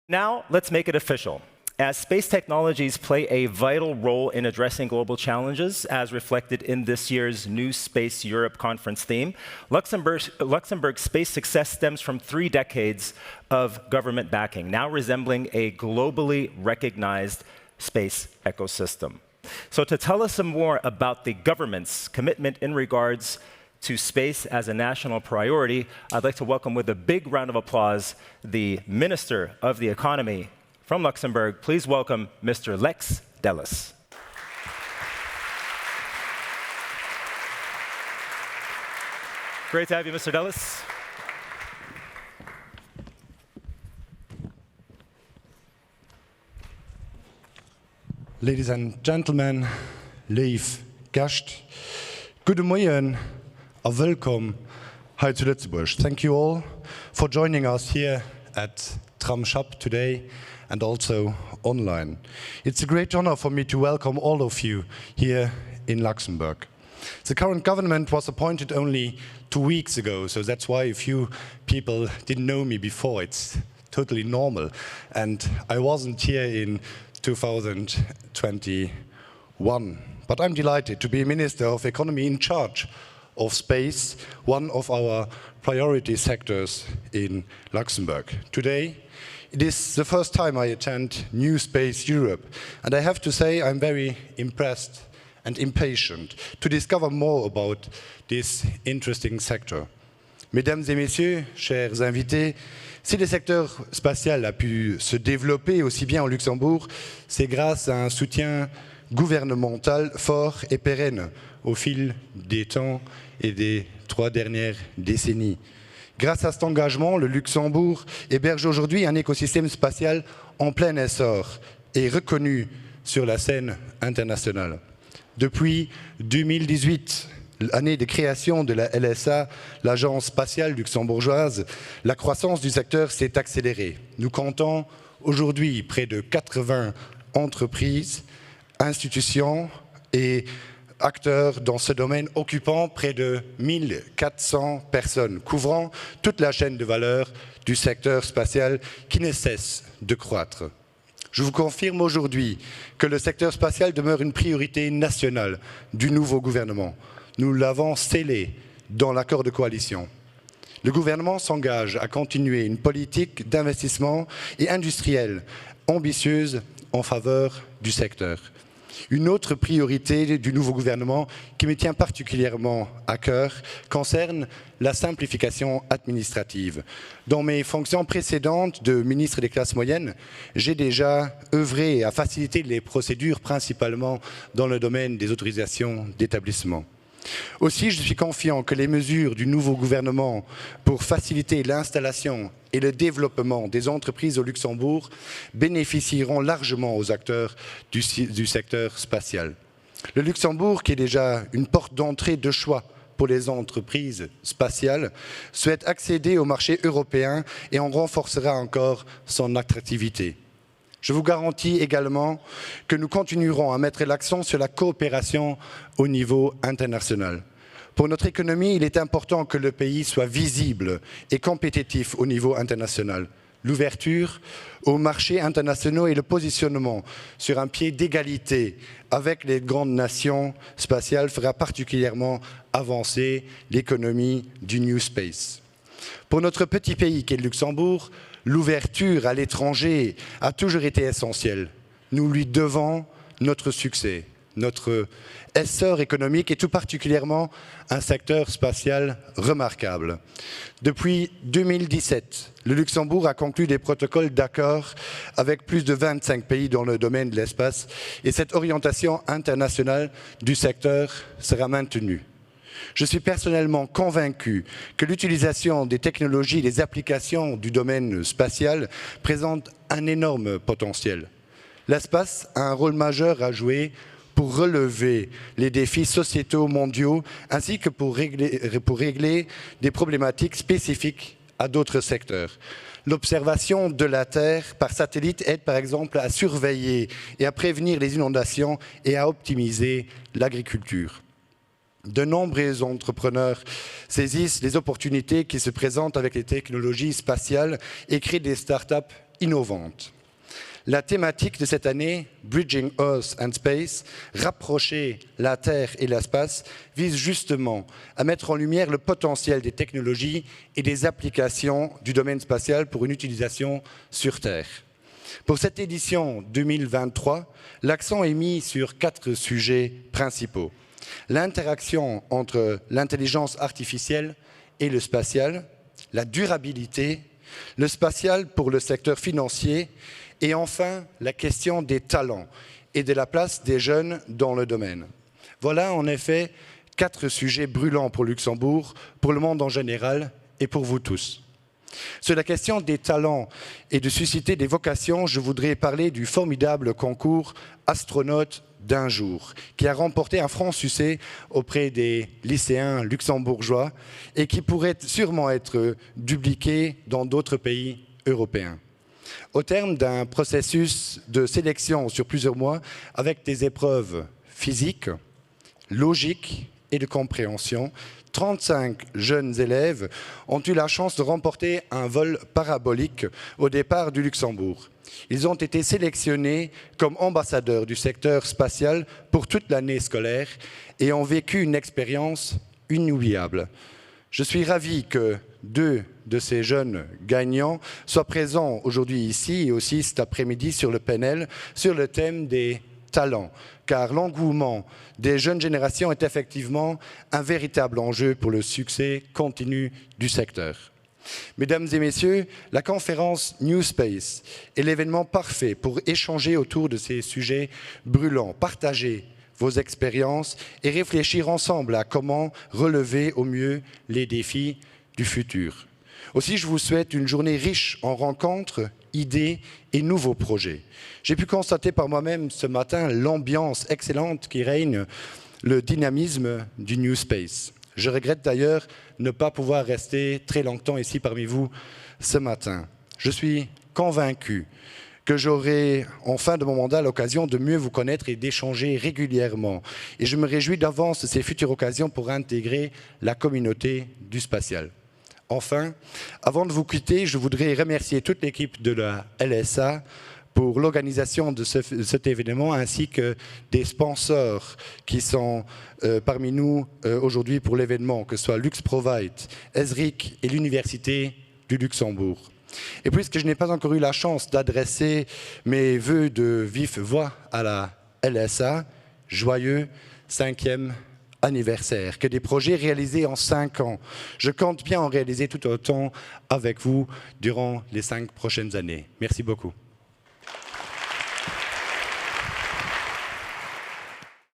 Now, let's make it official. As space technologies play a vital role in addressing global challenges, as reflected in this year's New Space Europe conference theme, Luxembourg's space success stems from 3 decades of government backing, now resembling a globally recognized space ecosystem. So to tell us some more about the government's commitment in regards to space as a national priority, I'd like to welcome with a big round of applause the Minister of the Economy from Luxembourg. Please welcome Mr. Lex Delis. Great to have you, Mr. Delis. Ladies and gentlemen, lieve gast, goedemorgen and welcome hier to Lützeburg. Thank you all for joining us here at Tramshop today and also online. It's a great honor for me to welcome all of you here in Luxembourg. The current government was appointed only 2 weeks ago, so that's why a few people didn't know me before. It's totally normal. And I wasn't here in 2021. But I'm delighted to be Minister of Economy in charge of space, one of our priority sectors in Luxembourg. Today, it is the first time I attend New Space Europe, and I have to say I'm very impressed and impatient to discover more about this interesting sector. Mesdames et messieurs, chers invités, si le secteur spatial a pu se développer aussi bien au Luxembourg, c'est grâce à un soutien gouvernemental fort et pérenne au fil des temps et des 3 dernières décennies. Grâce à cet engagement, le Luxembourg héberge aujourd'hui un écosystème spatial en plein essor et reconnu sur la scène internationale. Depuis 2018, l'année de création de la LSA, l'Agence spatiale luxembourgeoise, la croissance du secteur s'est accélérée. Nous comptons aujourd'hui près de 80 entreprises, institutions et acteurs dans ce domaine occupant près de 1400 personnes, couvrant toute la chaîne de valeur du secteur spatial qui ne cesse de croître. Je vous confirme aujourd'hui que le secteur spatial demeure une priorité nationale du nouveau gouvernement. Nous l'avons scellé dans l'accord de coalition. Le gouvernement s'engage à continuer une politique d'investissement et industrielle ambitieuse en faveur du secteur. Une autre priorité du nouveau gouvernement qui me tient particulièrement à cœur concerne la simplification administrative. Dans mes fonctions précédentes de ministre des classes moyennes, j'ai déjà œuvré à faciliter les procédures, principalement dans le domaine des autorisations d'établissement. Aussi, je suis confiant que les mesures du nouveau gouvernement pour faciliter l'installation et le développement des entreprises au Luxembourg bénéficieront largement aux acteurs du secteur spatial. Le Luxembourg, qui est déjà une porte d'entrée de choix pour les entreprises spatiales, souhaite accéder au marché européen et en renforcera encore son attractivité. Je vous garantis également que nous continuerons à mettre l'accent sur la coopération au niveau international. Pour notre économie, il est important que le pays soit visible et compétitif au niveau international. L'ouverture aux marchés internationaux et le positionnement sur un pied d'égalité avec les grandes nations spatiales fera particulièrement avancer l'économie du New Space. Pour notre petit pays qu'est le Luxembourg, l'ouverture à l'étranger a toujours été essentielle. Nous lui devons notre succès, notre essor économique et tout particulièrement un secteur spatial remarquable. Depuis 2017, le Luxembourg a conclu des protocoles d'accord avec plus de 25 pays dans le domaine de l'espace et cette orientation internationale du secteur sera maintenue. Je suis personnellement convaincu que l'utilisation des technologies et des applications du domaine spatial présente un énorme potentiel. L'espace a un rôle majeur à jouer pour relever les défis sociétaux mondiaux ainsi que pour régler des problématiques spécifiques à d'autres secteurs. L'observation de la Terre par satellite aide par exemple à surveiller et à prévenir les inondations et à optimiser l'agriculture. De nombreux entrepreneurs saisissent les opportunités qui se présentent avec les technologies spatiales et créent des start-up innovantes. La thématique de cette année, Bridging Earth and Space, rapprocher la Terre et l'espace, vise justement à mettre en lumière le potentiel des technologies et des applications du domaine spatial pour une utilisation sur Terre. Pour cette édition 2023, l'accent est mis sur 4 sujets principaux. L'interaction entre l'intelligence artificielle et le spatial, la durabilité, le spatial pour le secteur financier et enfin la question des talents et de la place des jeunes dans le domaine. Voilà en effet 4 sujets brûlants pour Luxembourg, pour le monde en général et pour vous tous. Sur la question des talents et de susciter des vocations, je voudrais parler du formidable concours Astronautes d'un jour, qui a remporté un franc succès auprès des lycéens luxembourgeois et qui pourrait sûrement être dupliqué dans d'autres pays européens. Au terme d'un processus de sélection sur plusieurs mois, avec des épreuves physiques, logiques et de compréhension, 35 jeunes élèves ont eu la chance de remporter un vol parabolique au départ du Luxembourg. Ils ont été sélectionnés comme ambassadeurs du secteur spatial pour toute l'année scolaire et ont vécu une expérience inoubliable. Je suis ravi que 2 de ces jeunes gagnants soient présents aujourd'hui ici et aussi cet après-midi sur le panel sur le thème des talents, car l'engouement des jeunes générations est effectivement un véritable enjeu pour le succès continu du secteur. Mesdames et messieurs, la conférence New Space est l'événement parfait pour échanger autour de ces sujets brûlants, partager vos expériences et réfléchir ensemble à comment relever au mieux les défis du futur. Aussi, je vous souhaite une journée riche en rencontres, idées et nouveaux projets. J'ai pu constater par moi-même ce matin l'ambiance excellente qui règne, le dynamisme du New Space. Je regrette d'ailleurs ne pas pouvoir rester très longtemps ici parmi vous ce matin. Je suis convaincu que j'aurai en fin de mon mandat l'occasion de mieux vous connaître et d'échanger régulièrement. Et je me réjouis d'avance de ces futures occasions pour intégrer la communauté du spatial. Enfin, avant de vous quitter, je voudrais remercier toute l'équipe de la LSA pour l'organisation de cet événement, ainsi que des sponsors qui sont parmi nous aujourd'hui pour l'événement, que ce soit LuxProvide, Esric et l'Université du Luxembourg. Et puisque je n'ai pas encore eu la chance d'adresser mes vœux de vive voix à la LSA, joyeux 5e anniversaire, que des projets réalisés en 5 ans. Je compte bien en réaliser tout autant avec vous durant les 5 prochaines années. Merci beaucoup.